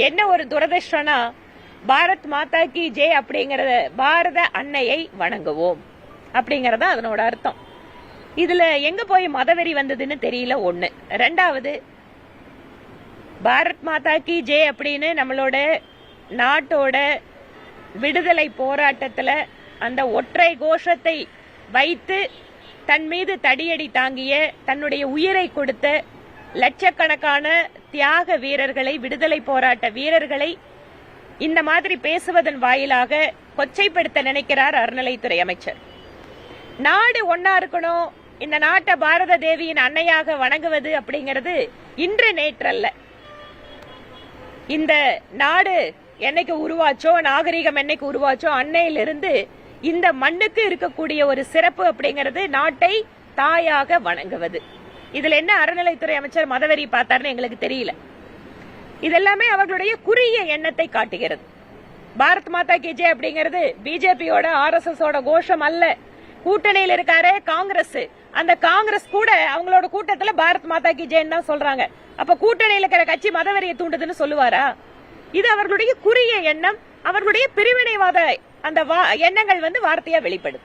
என்ன ஒரு துரதிர்ஷ்டம்னா, பாரத் மாதா கி ஜெய் அப்படிங்கறத பாரத அன்னையை வணங்குவோம் அப்படிங்கறத அதனோட அர்த்தம். இதுல எங்க போய் மதவெறி வந்ததுன்னு தெரியல. ஒண்ணு. ரெண்டாவது, பாரத் மாதா கி ஜெய் அப்படின்னு நம்மளோட நாட்டோட விடுதலை போராட்டத்துல அந்த ஒற்றை கோஷத்தை வைத்து தன் மீது தடியடி தாங்கிய, தன்னுடைய உயிரை கொடுத்த லட்சக்கணக்கான தியாக வீரர்களை, விடுதலை போராட்ட வீரர்களை இந்த மாதிரி பேசுவதன் வாயிலாக கொச்சைப்படுத்த நினைக்கிறார் அறநிலைத்துறை அமைச்சர். நாடு ஒன்னா இருக்கணும், இந்த நாட்டை பாரத தேவியின் அன்னையாக வணங்குவது அப்படிங்கிறது இன்று நேற்றல்ல. இந்த நாடு என்னைக்கு உருவாச்சோ, நாகரிகம் என்னைக்கு உருவாச்சோ, அன்னையிலிருந்து இந்த மண்ணுக்கு இருக்கக்கூடிய ஒரு சிறப்பு அப்படிங்கிறது நாட்டை தாயாக வணங்குவது. இதுல என்ன அறநிலைத்துறை அமைச்சர் மதவெறி பார்த்தாருன்னு எங்களுக்கு தெரியல. இதெல்லாமே அவர்களுடைய குறுகிய எண்ணத்தை காட்டுகிறது. பாரத் மாதா கி ஜெய் அப்படிங்கிறது பிஜேபியோட RSS ஓட கோஷம் அல்ல. கூட்டணியில் இருக்காரு காங்கிரஸ், அந்த காங்கிரஸ் கூட அவங்களோட கூட்டத்துல பாரத் மாதா கி ஜெய் தான் சொல்றாங்க. அப்ப கூட்டணியில் இருக்கிற கட்சி மதவெறியை தூண்டுதுன்னு சொல்லுவாரா? இது அவர்களுடைய குறுகிய எண்ணம், அவர்களுடைய பிரிவினைவாத அந்த எண்ணங்கள் வார்த்தையா வெளிப்படுது.